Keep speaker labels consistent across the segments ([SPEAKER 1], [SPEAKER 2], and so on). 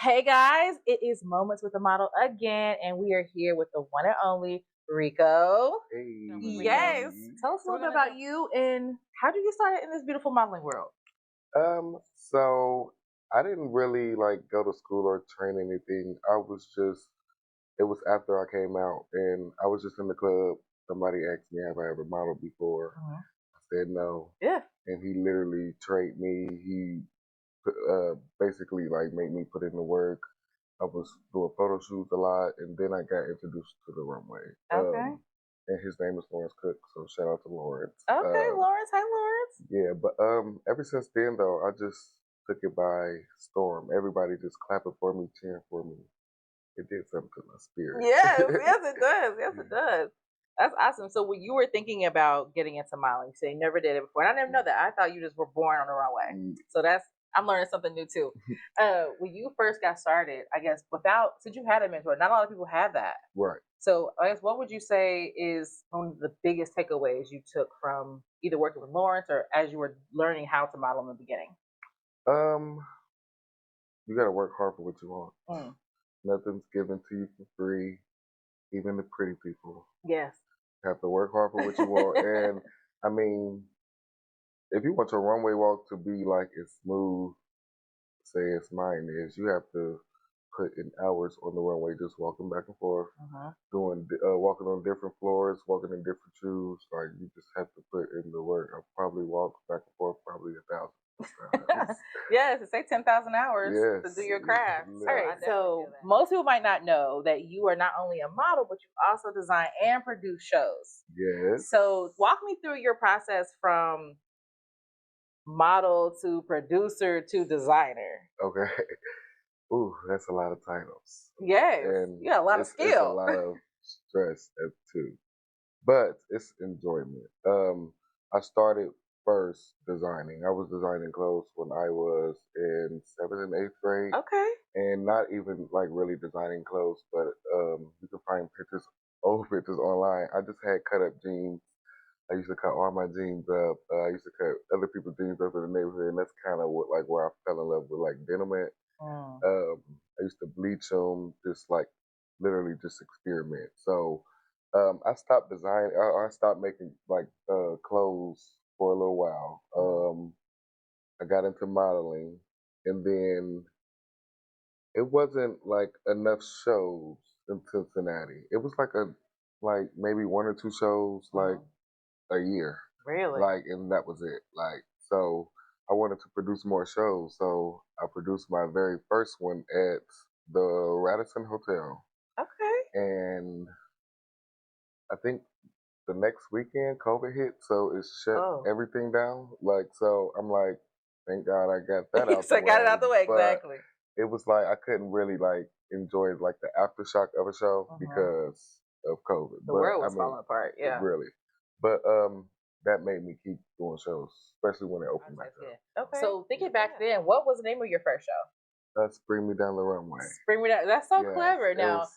[SPEAKER 1] Hey guys, it is Moments with a Model again, and we are here with the one and only Rico.
[SPEAKER 2] Hey.
[SPEAKER 1] Yes. Tell us a little bit about you and how did you get started in this beautiful modeling world?
[SPEAKER 2] So I didn't really like go to school or train anything. It was after I came out and I was just in the club. Somebody asked me have I ever modeled before. I said no.
[SPEAKER 1] Yeah.
[SPEAKER 2] And he literally trained me. He basically like made me put in the work. I was doing photo shoots a lot, and then I got introduced to the runway.
[SPEAKER 1] Okay.
[SPEAKER 2] And his name is Lawrence Cook, so shout out to Lawrence.
[SPEAKER 1] Okay, Lawrence. Hi, Lawrence.
[SPEAKER 2] Yeah, but ever since then though, I just took it by storm. Everybody just clapping for me, cheering for me. It did something to my spirit.
[SPEAKER 1] Yes, yes, it does. Yes, it does. That's awesome. So when you were thinking about getting into modeling, you say you never did it before. And I didn't know that. I thought you just were born on the runway. So I'm learning something new too. When you first got started, I guess since you had a mentor, not a lot of people have that.
[SPEAKER 2] Right.
[SPEAKER 1] So I guess what would you say is one of the biggest takeaways you took from either working with Lawrence or as you were learning how to model in the beginning?
[SPEAKER 2] You gotta work hard for what you want. Nothing's given to you for free, even the pretty people.
[SPEAKER 1] Yes.
[SPEAKER 2] You have to work hard for what you want. And I mean, if you want your runway walk to be like as smooth, say as mine is, you have to put in hours on the runway just walking back and forth, walking on different floors, walking in different shoes. Like you just have to put in the work. I've probably walked back and forth probably 1,000 times.
[SPEAKER 1] Yes, it takes 10,000 hours to do your craft. All right, so most people might not know that you are not only a model, but you also design and produce shows.
[SPEAKER 2] Yes.
[SPEAKER 1] So walk me through your process from model to producer to designer.
[SPEAKER 2] Okay. Ooh, that's a lot of titles.
[SPEAKER 1] Yes. And you got a lot of skill.
[SPEAKER 2] It's a lot of stress too. But it's enjoyment. I started first designing. I was designing clothes when I was in 7th and 8th grade.
[SPEAKER 1] Okay.
[SPEAKER 2] And not even like really designing clothes, but you can find old pictures online. I just had cut up jeans. I used to cut all my jeans up. I used to cut other people's jeans up in the neighborhood, and that's kind of where I fell in love with like denim. I used to bleach them, just like literally just experiment. So I stopped designing. I stopped making like clothes for a little while. I got into modeling, and then it wasn't like enough shows in Cincinnati. It was like maybe one or two shows like a year.
[SPEAKER 1] Really?
[SPEAKER 2] Like, and that was it. Like, so I wanted to produce more shows. So I produced my very first one at the Radisson Hotel.
[SPEAKER 1] Okay.
[SPEAKER 2] And I think the next weekend COVID hit, so it shut everything down. Like, so I'm like, thank God I got that out the way.
[SPEAKER 1] Got it out the way, exactly.
[SPEAKER 2] It was like I couldn't really like enjoy like the aftershock of a show because of COVID.
[SPEAKER 1] The world was falling apart, yeah.
[SPEAKER 2] Really. But that made me keep doing shows, especially when it opened back up.
[SPEAKER 1] Okay. So thinking back then, what was the name of your first show?
[SPEAKER 2] Bring Me Down the Runway.
[SPEAKER 1] Bring Me Down. That's so clever. Now,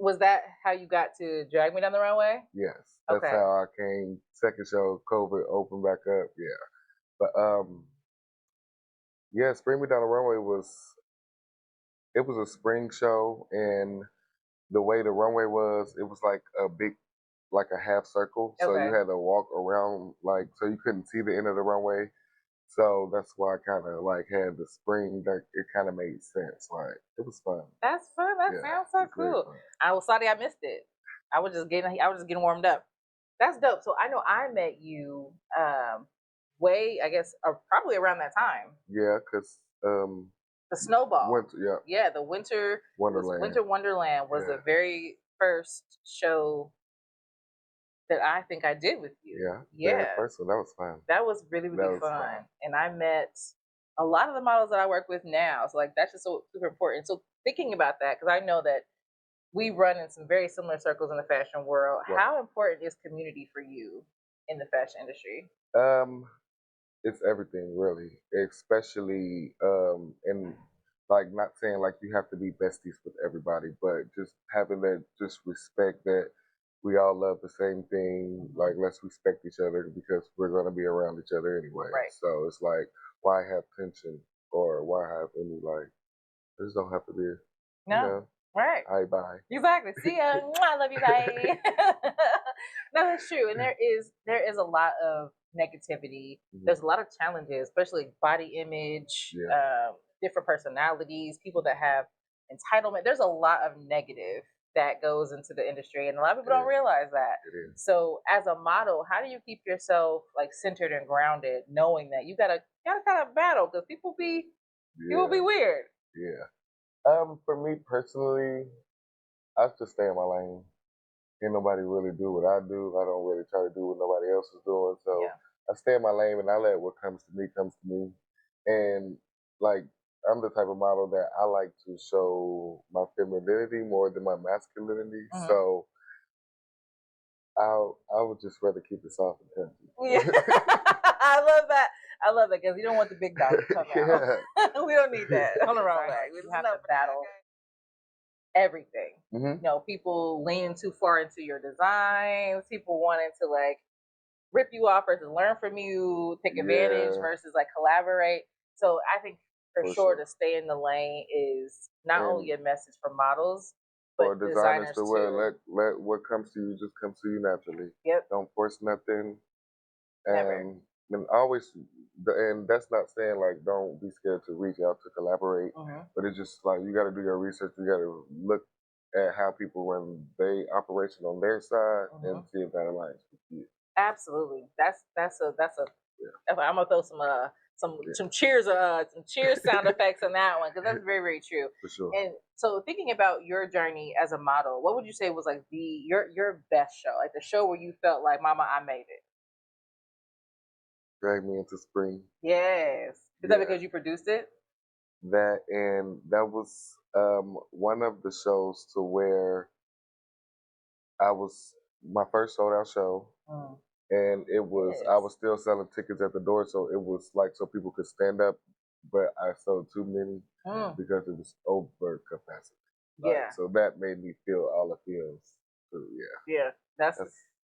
[SPEAKER 1] was that how you got to Drag Me Down the Runway?
[SPEAKER 2] Yes. That's how I came. Second show, COVID opened back up. Yeah. But Bring Me Down the Runway was a spring show, and the way the runway was, it was like a half circle. So you had to walk around so you couldn't see the end of the runway. So that's why I kind of like had the spring. That it kind of made sense. Like it was fun.
[SPEAKER 1] That's fun. That sounds so cool. I was sorry I missed it. I was just getting warmed up. That's dope. So I know I met you probably around that time.
[SPEAKER 2] Yeah, because
[SPEAKER 1] the Snowball.
[SPEAKER 2] Winter,
[SPEAKER 1] yeah, the Winter
[SPEAKER 2] Wonderland.
[SPEAKER 1] Winter Wonderland was the very first show that I think I did with you.
[SPEAKER 2] Yeah. First one, that was fun.
[SPEAKER 1] That was really, really fun. And I met a lot of the models that I work with now. So like that's just so super important. So thinking about that, because I know that we run in some very similar circles in the fashion world. Right. How important is community for you in the fashion industry?
[SPEAKER 2] It's everything really, especially in like not saying like you have to be besties with everybody, but just having that just respect that we all love the same thing. Like let's respect each other because we're gonna be around each other anyway.
[SPEAKER 1] Right.
[SPEAKER 2] So it's like why have tension or why have any like. I just don't have to be.
[SPEAKER 1] No.
[SPEAKER 2] You know,
[SPEAKER 1] right.
[SPEAKER 2] Hi, bye.
[SPEAKER 1] Exactly. See ya. I love you. Bye. No, that's true. And there is a lot of negativity.
[SPEAKER 2] Mhm.
[SPEAKER 1] There's a lot of challenges, especially body image, different personalities, people that have entitlement. There's a lot of negative that goes into the industry, and a lot of people don't realize that. So, as a model, how do you keep yourself like centered and grounded, knowing that you gotta kind of battle because people be weird.
[SPEAKER 2] Yeah. For me personally, I just stay in my lane. Can't nobody really do what I do. I don't really try to do what nobody else is doing. So I stay in my lane and I let what comes to me. And like I'm the type of model that I like to show my femininity more than my masculinity. So I would just rather keep it soft and country.
[SPEAKER 1] Yeah. I love that. I love that because you don't want the big dog to come out. We don't need that on the wrong way. We have to battle everything. You know, people leaning too far into your designs, people wanting to like rip you off versus learn from you, take advantage versus like collaborate. So I think for sure to stay in the lane is not only a message for models, but designers
[SPEAKER 2] to
[SPEAKER 1] too.
[SPEAKER 2] Let what comes to you just come to you naturally.
[SPEAKER 1] Yep.
[SPEAKER 2] Don't force nothing.
[SPEAKER 1] Never.
[SPEAKER 2] And always, and that's not saying like don't be scared to reach out to collaborate, but it's just like you got to do your research. You got to look at how people run their operation on their side and see if that aligns with you.
[SPEAKER 1] Absolutely. That's a I'm gonna throw some cheers sound effects on that one because that's very, very true.
[SPEAKER 2] For sure.
[SPEAKER 1] And so thinking about your journey as a model, what would you say was like your best show, like the show where you felt like, Mama, I made it?
[SPEAKER 2] Drag Me Into Spring.
[SPEAKER 1] Yes. Is that because you produced it?
[SPEAKER 2] That was one of the shows to where I was my first sold out show. And it was I was still selling tickets at the door, so it was like so people could stand up, but I sold too many because it was over capacity. Like, so that made me feel all the feels too.
[SPEAKER 1] Yeah. That's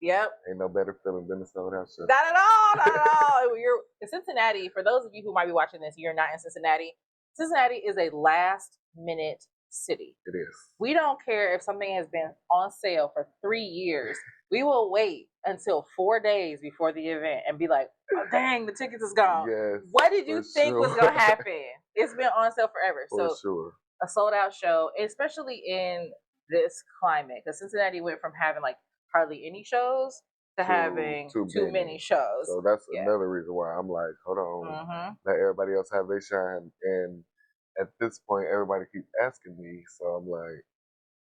[SPEAKER 1] yep.
[SPEAKER 2] Ain't no better feeling than a sold out show.
[SPEAKER 1] Not at all. Not at all. You're in Cincinnati. For those of you who might be watching this, you're not in Cincinnati. Cincinnati is a last minute city.
[SPEAKER 2] It is.
[SPEAKER 1] We don't care if something has been on sale for 3 years. We will wait until 4 days before the event and be like, oh, dang, the tickets is gone.
[SPEAKER 2] Yes,
[SPEAKER 1] what did you think was going to happen? It's been on sale forever.
[SPEAKER 2] So
[SPEAKER 1] a sold out show, especially in this climate, because Cincinnati went from having like hardly any shows to having too many shows.
[SPEAKER 2] So that's another reason why I'm like, hold on, let everybody else have their shine. And at this point, everybody keeps asking me, so I'm like,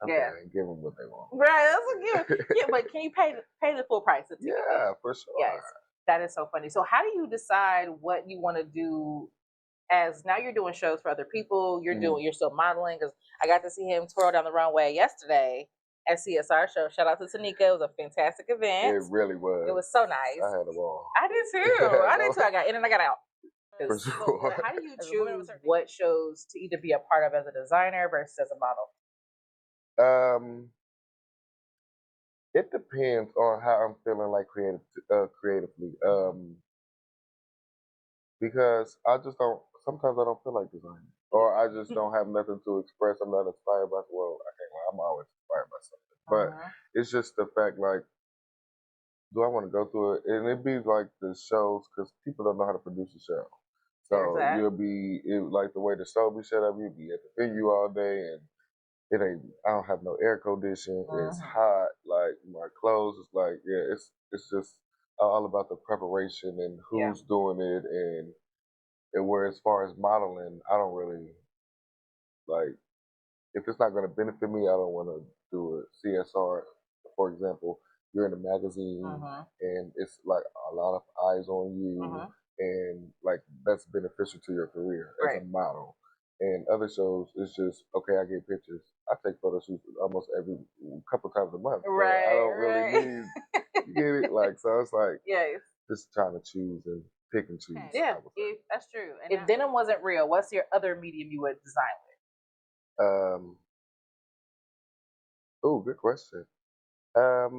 [SPEAKER 2] okay, give them what they want.
[SPEAKER 1] Right, that's a gift. Yeah, but can you pay the full price of ticket?
[SPEAKER 2] Yeah, for sure.
[SPEAKER 1] Yes, that is so funny. So how do you decide what you want to do? As now you're doing shows for other people, you're still modeling, because I got to see him twirl down the runway yesterday at CSR show. Shout out to Tanika. It was a fantastic event.
[SPEAKER 2] It really was.
[SPEAKER 1] It was so nice.
[SPEAKER 2] I had a ball.
[SPEAKER 1] I did too. I got in and I got out.
[SPEAKER 2] For sure.
[SPEAKER 1] How do you choose what shows to either be a part of as a designer versus as a model?
[SPEAKER 2] It depends on how I'm feeling like creatively. Because sometimes I don't feel like designing. Or I just don't have nothing to express. I'm not inspired by, I can't lie, I'm always inspired by something. But it's just the fact, like, do I want to go through it? And it'd be like the shows, because people don't know how to produce a show. So you'll be, like the way the show be set up, you'll be at the venue all day, and I don't have no air conditioning. It's hot. Like my clothes is like, it's just all about the preparation and who's doing it, and where as far as modeling, I don't really like if it's not going to benefit me, I don't want to do it. CSR, for example, you're in a magazine and it's like a lot of eyes on you, and like that's beneficial to your career as a model. And other shows, it's just okay. I get pictures. I take photo shoots almost every couple times a month. So I don't really need. You get it? Like so, it's like just trying to choose and pick and choose.
[SPEAKER 1] Yeah, that's true. And if denim wasn't real, what's your other medium you would design with?
[SPEAKER 2] Oh, good question. I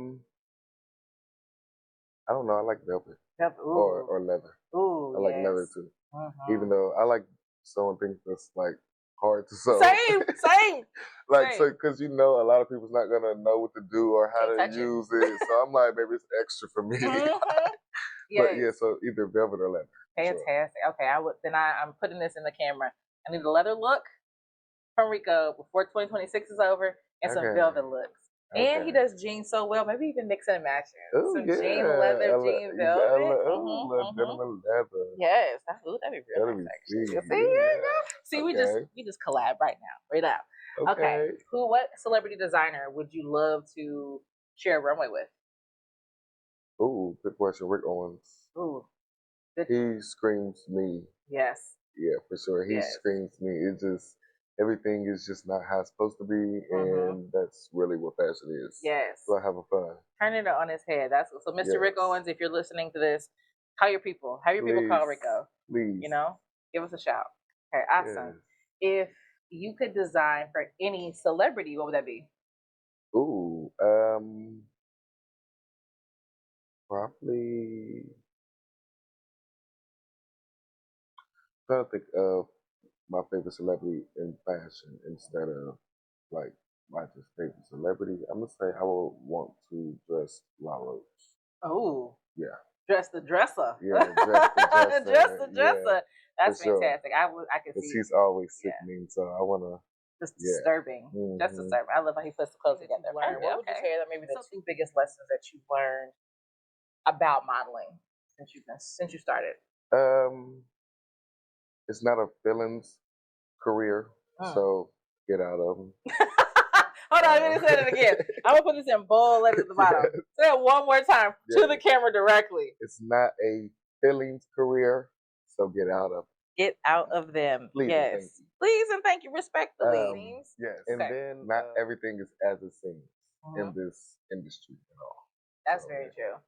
[SPEAKER 2] don't know. I like velvet or leather.
[SPEAKER 1] Ooh,
[SPEAKER 2] I like leather too. Even though I like sewing things that's like hard to sew.
[SPEAKER 1] Same.
[SPEAKER 2] Like, so, because a lot of people's not gonna know what to do or how
[SPEAKER 1] Can't
[SPEAKER 2] to
[SPEAKER 1] touch it.
[SPEAKER 2] use it. So I'm like, maybe it's extra for me. But yeah,
[SPEAKER 1] Yes.
[SPEAKER 2] so either velvet or leather.
[SPEAKER 1] Fantastic.
[SPEAKER 2] Sure.
[SPEAKER 1] Okay, I'm putting this in the camera. I need a leather look from Rico before 2026 is over, and some velvet looks. And he does jeans so well. Maybe even mix and match it.
[SPEAKER 2] Oh
[SPEAKER 1] Some
[SPEAKER 2] yeah,
[SPEAKER 1] jean leather, jean velvet.
[SPEAKER 2] leather.
[SPEAKER 1] Yes, that'd be real
[SPEAKER 2] That'll
[SPEAKER 1] nice
[SPEAKER 2] be
[SPEAKER 1] actually.
[SPEAKER 2] sweet.
[SPEAKER 1] See, here you
[SPEAKER 2] Yeah.
[SPEAKER 1] go. See, we just collab right now, right now. Okay.
[SPEAKER 2] Okay.
[SPEAKER 1] What celebrity designer would you love to share a runway with?
[SPEAKER 2] Ooh, good question. Rick Owens.
[SPEAKER 1] Ooh.
[SPEAKER 2] He screams me.
[SPEAKER 1] Yes.
[SPEAKER 2] Yeah, for sure. He screams me. It just everything is just not how it's supposed to be, and that's really what fashion is.
[SPEAKER 1] Yes.
[SPEAKER 2] So I have a fun.
[SPEAKER 1] Turn it on his head. That's so, Mr. Rick Owens. If you're listening to this, call your people. Have your people call Rico.
[SPEAKER 2] Please.
[SPEAKER 1] Give us a shout. Okay, awesome. If you could design for any celebrity, what would that be?
[SPEAKER 2] Ooh, probably. I'm trying to think of my favorite celebrity in fashion instead of like my just favorite celebrity. I'm gonna say I would want to dress La Roche.
[SPEAKER 1] Oh.
[SPEAKER 2] Yeah.
[SPEAKER 1] Dress the dresser.
[SPEAKER 2] Yeah, dress the dresser.
[SPEAKER 1] Dress the dresser.
[SPEAKER 2] Yeah,
[SPEAKER 1] that's fantastic.
[SPEAKER 2] Sure.
[SPEAKER 1] I can see.
[SPEAKER 2] She's always sickening, so I wanna.
[SPEAKER 1] Just disturbing. Just disturbing. I love how he puts the clothes together. What would you say that maybe the two biggest lessons that you've learned about modeling since you started?
[SPEAKER 2] It's not a feelings career, so get out of them.
[SPEAKER 1] Hold on, let me say it again. I'm gonna put this in bold letters at the bottom. Say it one more time to the camera directly.
[SPEAKER 2] It's not a feelings career, so get out of.
[SPEAKER 1] Get out of them.
[SPEAKER 2] Please
[SPEAKER 1] please and thank you respectfully.
[SPEAKER 2] Yes, and then not everything is as it seems in this industry at all.
[SPEAKER 1] That's very true.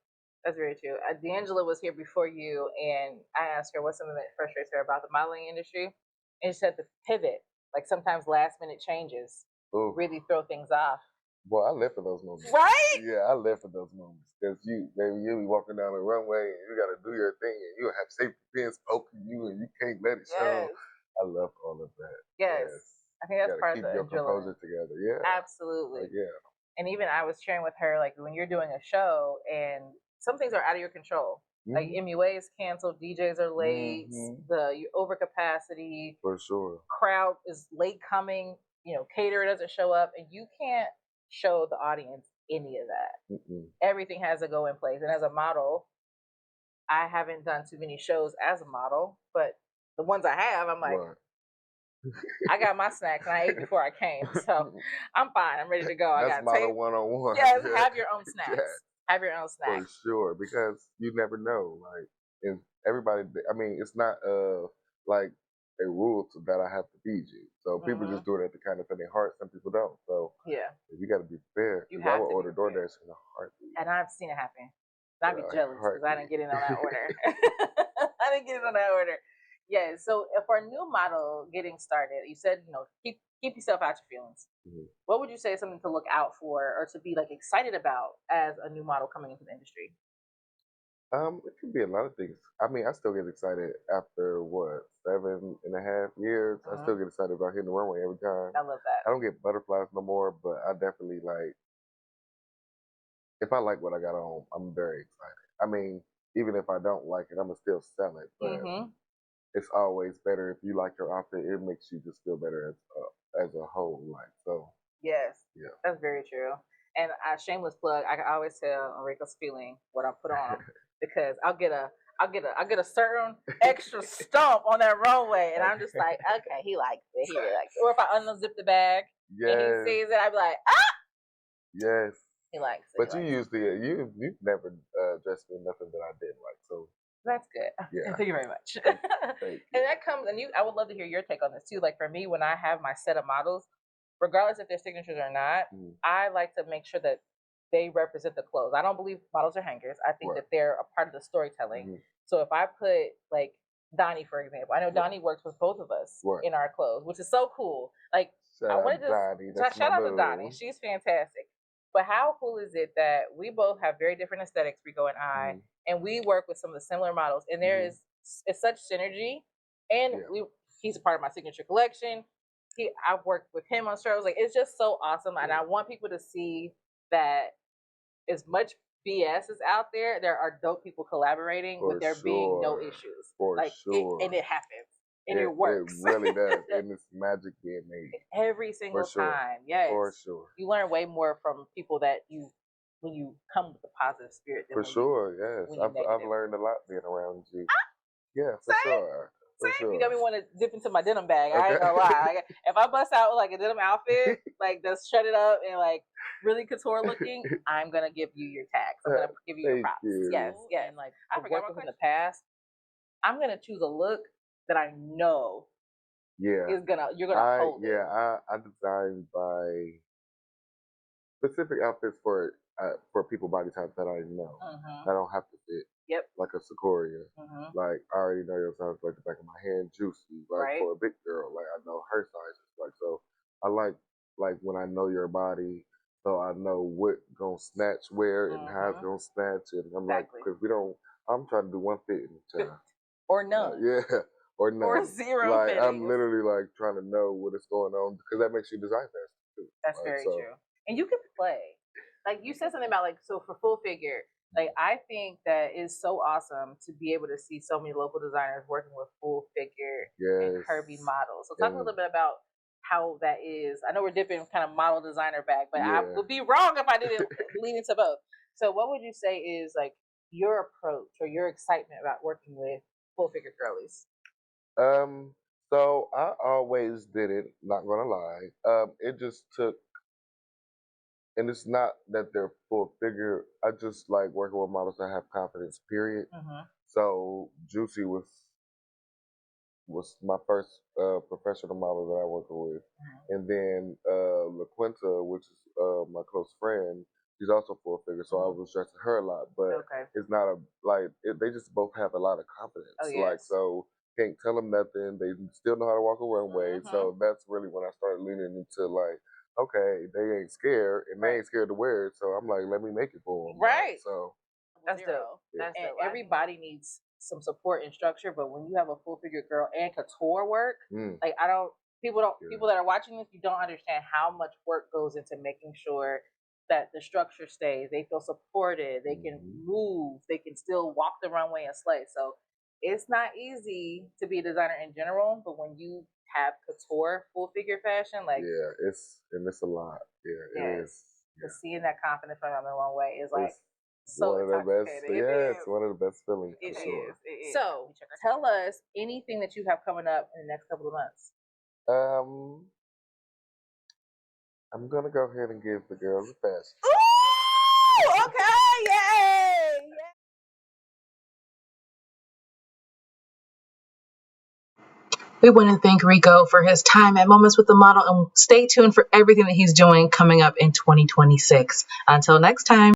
[SPEAKER 1] That's very true. D'Angela was here before you, and I asked her what's something that frustrates her about the modeling industry, and she said the pivot, like sometimes last minute changes, really throw things off.
[SPEAKER 2] Well, I live for those moments.
[SPEAKER 1] Right?
[SPEAKER 2] Yeah, I live for those moments. Because you be walking down the runway and you got to do your thing and you have safety pins poking you and you can't let it show. I love all of that.
[SPEAKER 1] Yes. I think that's part of the
[SPEAKER 2] keep your composure together. Yeah.
[SPEAKER 1] Absolutely.
[SPEAKER 2] Yeah.
[SPEAKER 1] And even I was sharing with her, like when you're doing a show and some things are out of your control. Like MUA is canceled, DJs are late, the overcapacity.
[SPEAKER 2] For sure.
[SPEAKER 1] Crowd is late coming, caterer doesn't show up, and you can't show the audience any of that. Everything has to go in place. And as a model, I haven't done too many shows as a model, but the ones I have, I'm like, I got my snacks and I ate before I came, so I'm fine. I'm ready to go.
[SPEAKER 2] That's
[SPEAKER 1] I got
[SPEAKER 2] model 101.
[SPEAKER 1] Yes, have your own snacks. Have your own snacks.
[SPEAKER 2] For sure, because you never know. Like, and everybody, I mean, it's not like a rule that I have to feed you. So people just do it at the kindness of their heart. Some people don't. So you got to be fair. I would order DoorDash in a heartbeat.
[SPEAKER 1] And I've seen it happen. I'd be jealous because I didn't get in on that order. I didn't get in on that order. Yeah. So for a new model getting started, you said keep yourself out your feelings. What would you say is something to look out for or to be like excited about as a new model coming into the industry?
[SPEAKER 2] It could be a lot of things. I mean, I still get excited after 7.5 years. I still get excited about hitting the runway every time.
[SPEAKER 1] I love that.
[SPEAKER 2] I don't get butterflies no more, but I definitely like. If I like what I got on, I'm very excited. I mean, even if I don't like it, I'm gonna still sell it. But it's always better if you like your outfit. It makes you just feel better as a whole. Like so.
[SPEAKER 1] Yes. Yeah. That's very true. And a shameless plug, I can always tell Rico's feeling what I put on because I'll get a certain extra stomp on that runway, and I'm just like, okay, he likes it. He really likes it. Or if I unzip the bag and he sees it, I'd be like, ah.
[SPEAKER 2] Yes.
[SPEAKER 1] He likes it.
[SPEAKER 2] But you've never dressed me in nothing that I did like, so.
[SPEAKER 1] That's good. Yeah. Thank you very much.
[SPEAKER 2] Thank you.
[SPEAKER 1] And that comes, and I would love to hear your take on this too. Like for me, when I have my set of models, regardless if they're signatures or not, I like to make sure that they represent the clothes. I don't believe models are hangers. I think that they're a part of the storytelling. So if I put like Donnie, for example, I know Donnie works with both of us in our clothes, which is so cool. Like I wanted to shout out to Donnie. She's fantastic. But how cool is it that we both have very different aesthetics, Rico and I, and we work with some of the similar models, and there is it's such synergy, and he's a part of my signature collection. I've worked with him on shows. Like, it's just so awesome, and I want people to see that as much BS is out there, there are dope people collaborating with there being no issues. And it happens. And it works.
[SPEAKER 2] It really does. And it's magic being made.
[SPEAKER 1] Every single time. Yes.
[SPEAKER 2] For sure.
[SPEAKER 1] You learn way more from people that when you come with a positive spirit.
[SPEAKER 2] For sure, yes. I've learned a lot being around you. Yeah, for sure.
[SPEAKER 1] You got me want to dip into my denim bag. I ain't gonna lie. If I bust out with like a denim outfit, like just shut it up and like really couture looking, I'm gonna give you your tags. I'm gonna give you your props. Yes. And like I've worked with in the past, I'm gonna choose a look that I know you're gonna hold.
[SPEAKER 2] Yeah, I designed by specific outfits for people body types that I know. I don't have to fit.
[SPEAKER 1] Yep.
[SPEAKER 2] Like a Sequoia. Like I already know your size like the back of my hand. Juicy. Like for a big girl, like I know her size. Like so, I like when I know your body, so I know what gonna snatch where and how it's gonna snatch. And I'm like, because I'm trying to do one fit in the time.
[SPEAKER 1] Or none.
[SPEAKER 2] Or none.
[SPEAKER 1] Or zero.
[SPEAKER 2] Like I'm literally like trying to know what is going on because that makes you design faster too.
[SPEAKER 1] That's very true. And you can play. Like you said something about like so for full figure. Like I think that is so awesome to be able to see so many local designers working with full figure and curvy models. So talk a little bit about how that is. I know we're dipping kind of model designer bag, but I would be wrong if I didn't lean into both. So what would you say is like your approach or your excitement about working with full figure girlies?
[SPEAKER 2] So I always did it, not gonna lie. It just took, and it's not that they're full figure. I just like working with models that have confidence, period. So Juicy was my first professional model that I worked with. And then LaQuinta, which is my close friend, she's also full figure, so I was dressing her a lot. But it's not they just both have a lot of confidence. Like, so can't tell them nothing. They still know how to walk a runway. So that's really when I started leaning into like, okay, they ain't scared, and they ain't scared to wear it. So I'm like, let me make it for them.
[SPEAKER 1] Right.
[SPEAKER 2] So
[SPEAKER 1] that's dope. That's dope. Everybody needs some support and structure, but when you have a full figure girl and couture work, like people that are watching this, you don't understand how much work goes into making sure that the structure stays. They feel supported. They can move. They can still walk the runway and slay. So it's not easy to be a designer in general, but when you have couture full figure fashion, like
[SPEAKER 2] it's a lot. It is.
[SPEAKER 1] Seeing that confidence from them in one way is like so
[SPEAKER 2] one of the best. It's one of the best feelings.
[SPEAKER 1] It is. So tell us anything that you have coming up in the next couple of months.
[SPEAKER 2] I'm gonna go ahead and give the girls a fashion.
[SPEAKER 1] Ooh, okay, yay!
[SPEAKER 3] We want to thank Rico for his time at Moments with the Model, and stay tuned for everything that he's doing coming up in 2026. Until next time.